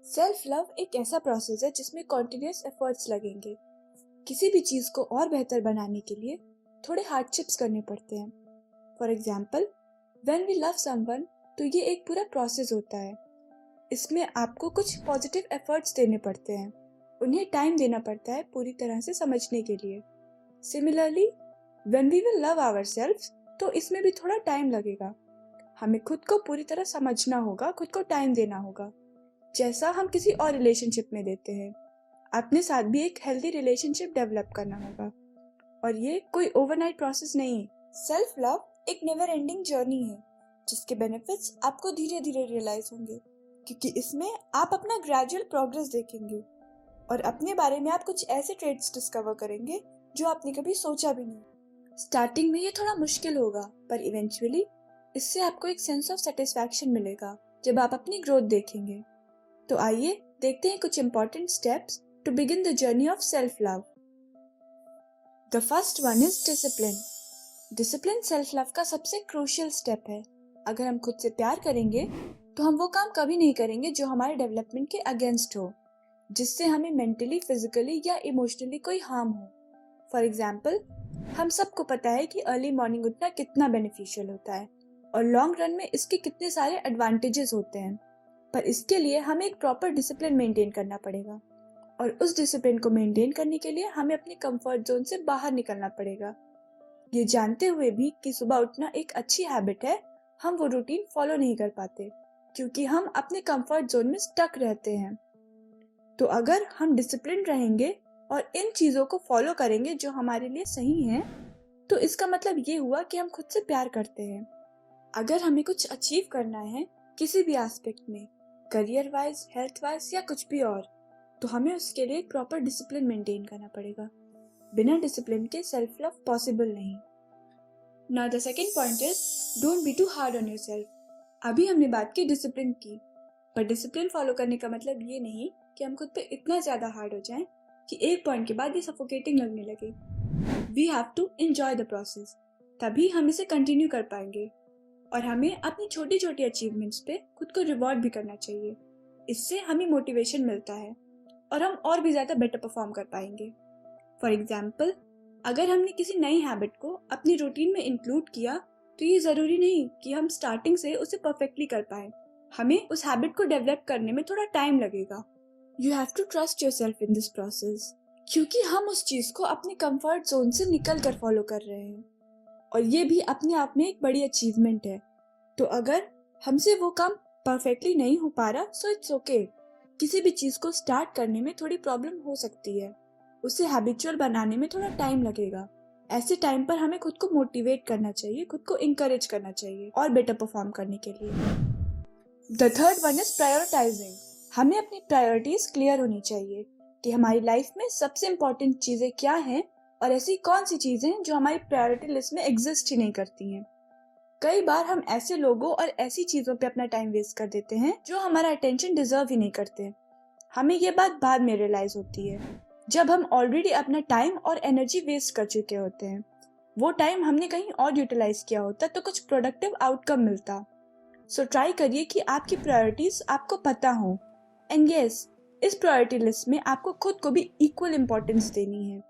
Self love एक ऐसा process है जिसमें कॉन्टिन्यूस एफर्ट्स लगेंगे। किसी भी चीज को और बेहतर बनाने के लिए थोड़े हार्डशिप्स करने पड़ते हैं। For example, when we love someone, तो ये एक पूरा प्रोसेस होता है। इसमें आपको कुछ पॉजिटिव एफर्ट्स देने पड़ते हैं, उन्हें टाइम देना पड़ता है पूरी तरह से समझने के लिए। Similarly, when we will love ourselves, तो इसमें भी थोड़ा टाइम लगेगा। हमें खुद को पूरी तरह समझना होगा, खुद को टाइम देना होगा, जैसा हम किसी और रिलेशनशिप में देते हैं। अपने साथ भी एक हेल्दी रिलेशनशिप डेवलप करना होगा, और ये कोई ओवरनाइट प्रोसेस नहीं है। सेल्फ लव एक नेवर एंडिंग जर्नी है, जिसके बेनिफिट्स आपको धीरे धीरे रियलाइज होंगे, क्योंकि इसमें आप अपना ग्रेजुअल प्रोग्रेस देखेंगे और अपने बारे में आप कुछ ऐसे ट्रेड्स डिस्कवर करेंगे जो आपने कभी सोचा भी नहीं। स्टार्टिंग में ये थोड़ा मुश्किल होगा, पर इवेंचुअली इससे आपको एक सेंस ऑफ सेटिस्फैक्शन मिलेगा जब आप अपनी ग्रोथ देखेंगे। तो आइए देखते हैं कुछ important steps to begin the journey of self love. The first one is discipline. Discipline self love का सबसे क्रूशियल स्टेप है। अगर हम खुद से प्यार करेंगे तो हम वो काम कभी नहीं करेंगे जो हमारे डेवलपमेंट के अगेंस्ट हो, जिससे हमें मेंटली, फिजिकली या इमोशनली कोई हार्म हो। फॉर एग्जाम्पल, हम सबको पता है कि अर्ली मॉर्निंग उठना कितना बेनिफिशियल होता है और लॉन्ग रन में इसके कितने सारे एडवांटेजेस होते हैं, पर इसके लिए हमें एक प्रॉपर डिसिप्लिन मेंटेन करना पड़ेगा, और उस डिसिप्लिन को मेंटेन करने के लिए हमें अपने कंफर्ट जोन से बाहर निकलना पड़ेगा। ये जानते हुए भी कि सुबह उठना एक अच्छी हैबिट है, हम वो रूटीन फॉलो नहीं कर पाते क्योंकि हम अपने कंफर्ट जोन में स्टक रहते हैं। तो अगर हम डिसिप्लिन रहेंगे और इन चीजों को फॉलो करेंगे जो हमारे लिए सही हैं, तो इसका मतलब ये हुआ कि हम खुद से प्यार करते हैं। अगर हमें कुछ अचीव करना है किसी भी एस्पेक्ट में, करियर वाइज, हेल्थ वाइज या कुछ भी और, तो हमें उसके लिए एक प्रॉपर डिसिप्लिन मेंटेन करना पड़ेगा। बिना डिसिप्लिन के सेल्फ लव पॉसिबल नहीं। Now the second point is don't be too hard on yourself. अभी हमने बात की डिसिप्लिन की, पर डिसिप्लिन फॉलो करने का मतलब ये नहीं कि हम खुद पे इतना ज्यादा हार्ड हो जाएं कि एक पॉइंट के बाद ये सफोकेटिंग लगने लगे। We have to enjoy the process, तभी हम इसे कंटिन्यू कर पाएंगे। और हमें अपनी छोटी छोटी अचीवमेंट्स पे खुद को रिवॉर्ड भी करना चाहिए। इससे हमें मोटिवेशन मिलता है और हम और भी ज्यादा बेटर परफॉर्म कर पाएंगे। फॉर एग्जाम्पल, अगर हमने किसी नई हैबिट को अपनी रूटीन में इंक्लूड किया, तो ये जरूरी नहीं कि हम स्टार्टिंग से उसे परफेक्टली कर पाए। हमें उस हैबिट को डेवलप करने में थोड़ा टाइम लगेगा। You have to trust yourself in this process, क्योंकि हम उस चीज को अपने कंफर्ट जोन से निकल कर फॉलो कर रहे हैं, और ये भी अपने आप में एक बड़ी अचीवमेंट है। तो अगर हमसे वो काम परफेक्टली नहीं हो पा रहा, सो इट्स ओके। किसी भी चीज को स्टार्ट करने में थोड़ी प्रॉब्लम हो सकती है, उसे हैबिचुअल बनाने में थोड़ा टाइम लगेगा। ऐसे टाइम पर हमें खुद को मोटिवेट करना चाहिए, खुद को इंकरेज करना चाहिए और बेटर परफॉर्म करने के लिए। The third one is prioritising. हमें अपनी प्रायोरिटीज क्लियर होनी चाहिए कि हमारी लाइफ में सबसे इम्पोर्टेंट चीजें क्या हैं और ऐसी कौन सी चीजें हैं जो हमारी प्रायोरिटी लिस्ट में एग्जिस्ट ही नहीं करती हैं। कई बार हम ऐसे लोगों और ऐसी चीजों पे अपना टाइम वेस्ट कर देते हैं जो हमारा अटेंशन डिजर्व ही नहीं करते। हमें ये बात बाद में रियलाइज होती है, जब हम ऑलरेडी अपना टाइम और एनर्जी वेस्ट कर चुके होते हैं। वो टाइम हमने कहीं और यूटिलाइज किया होता तो कुछ प्रोडक्टिव आउटकम मिलता। सो ट्राई करिए कि आपकी प्रायोरिटीज आपको पता हो, एंड यस, इस प्रायोरिटी लिस्ट में आपको खुद को भी इक्वल इम्पोर्टेंस देनी है।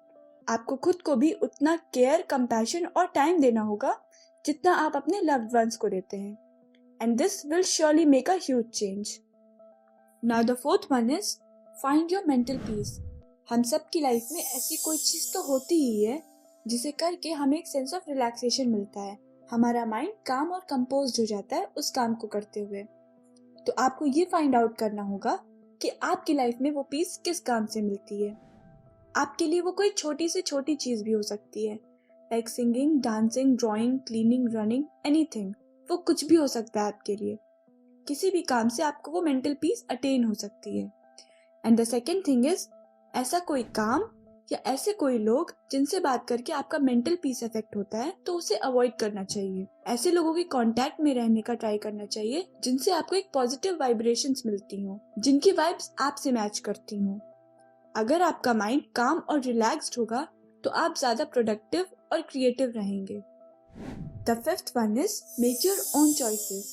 आपको खुद को भी उतना केयर, कंपैशन और टाइम देना होगा जितना आप अपने लव्ड वंस को देते हैं, and this will surely make a huge change. Now the fourth one is find your mental peace. हम सब की लाइफ में ऐसी कोई चीज तो होती ही है जिसे करके हमें एक सेंस ऑफ रिलैक्सेशन मिलता है। हमारा माइंड काम और कंपोज्ड हो जाता है उस काम को करते हुए। तो आपको ये फाइंड आउट करना होगा कि आपकी लाइफ में वो पीस किस काम से मिलती है। आपके लिए वो कोई छोटी से छोटी चीज भी हो सकती है, like singing, dancing, drawing, cleaning, running, anything. वो कुछ भी हो सकता है आपके लिए। किसी भी काम से आपको वो मेंटल पीस अटेन हो सकती है। And the second thing is, ऐसा कोई काम या ऐसे कोई लोग जिनसे बात करके आपका मेंटल पीस अफेक्ट होता है, तो उसे अवॉइड करना चाहिए। ऐसे लोगों के कांटेक्ट में रहने का ट्राई करना चाहिए जिनसे आपको एक पॉजिटिव वाइब्रेशंस मिलती हो, जिनकी वाइब्स आपसे मैच करती हो। अगर आपका माइंड काम और रिलैक्स्ड होगा तो आप ज्यादा प्रोडक्टिव और क्रिएटिव रहेंगे। The fifth one is make your own choices.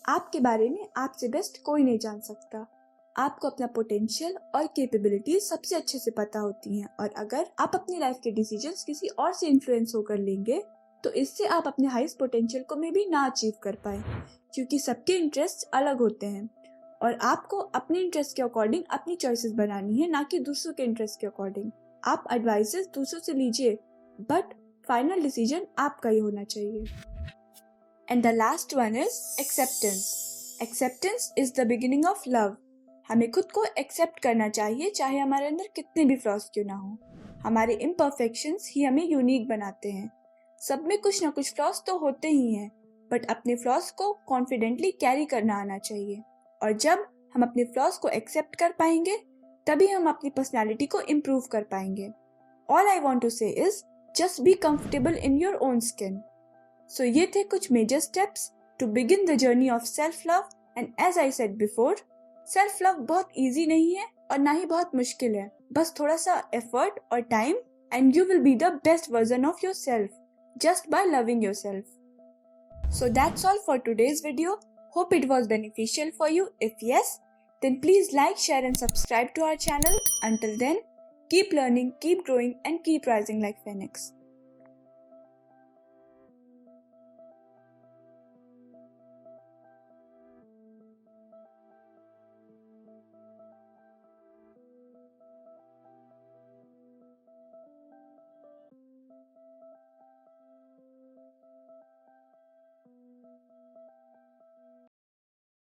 आपके बारे में आपसे बेस्ट कोई नहीं जान सकता। आपको अपना पोटेंशियल और कैपेबिलिटी सबसे अच्छे से पता होती हैं, और अगर आप अपनी लाइफ के डिसीजंस किसी और से इन्फ्लुएंस होकर लेंगे तो इससे आप अपने हाईएस्ट पोटेंशियल को मे भी ना अचीव कर पाए, क्योंकि सबके इंटरेस्ट अलग होते हैं और आपको अपने इंटरेस्ट के अकॉर्डिंग अपनी चॉइसेस बनानी है, ना कि दूसरों के इंटरेस्ट के अकॉर्डिंग। आप एडवाइसेस दूसरों से लीजिए, बट फाइनल डिसीजन आपका ही होना चाहिए। And the last one is acceptance. Acceptance is the beginning of love. हमें खुद को एक्सेप्ट करना चाहिए, चाहे हमारे अंदर कितने भी फ्लॉज क्यों ना हो। हमारे इम्परफेक्शंस ही हमें यूनिक बनाते हैं। सब में कुछ ना कुछ फ्लॉज तो होते ही हैं, बट अपने फ्लॉज को कॉन्फिडेंटली कैरी करना आना चाहिए। और जब हम अपने फ्लॉज को एक्सेप्ट कर पाएंगे तभी हम अपनी पर्सनैलिटी को इम्प्रूव कर पाएंगे। All I want to say is just be comfortable in your own skin. So ये थे कुछ major steps to begin the journey of self love. And as I said before, self love बहुत easy नहीं है और ना ही बहुत मुश्किल है। बस थोड़ा सा एफर्ट और time and you will be the best version of your self just by loving yourself. So that's all for today's video. Hope it was beneficial for you. If yes, then please like, share and subscribe to our channel. Until then, keep learning, keep growing and keep rising like Phoenix.